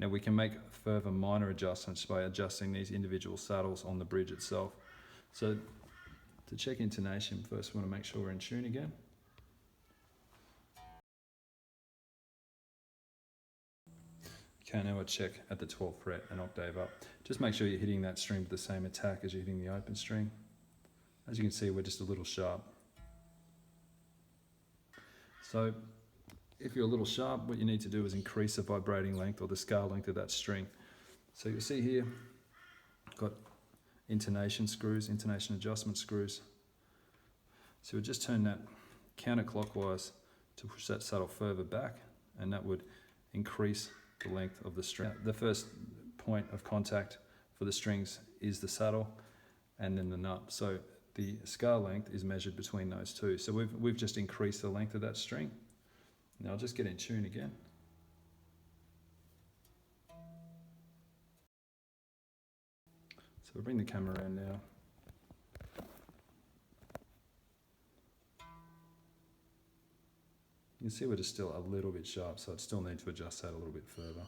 Now we can make further minor adjustments by adjusting these individual saddles on the bridge itself. So to check intonation, first we want to make sure we're in tune again. Okay, now we'll check at the 12th fret, an octave up. Just make sure you're hitting that string with the same attack as you're hitting the open string. As you can see, we're just a little sharp. So if you're a little sharp, what you need to do is increase the vibrating length or the scale length of that string. So you'll see here, I've got intonation screws, intonation adjustment screws. So we'll just turn that counterclockwise to push that saddle further back, and that would increase the length of the string. The first point of contact for the strings is the saddle and then the nut. So the scale length is measured between those two. So we've just increased the length of that string. Now I'll just get in tune again. So we'll bring the camera around now. You can see we're just still a little bit sharp, so I'd still need to adjust that a little bit further.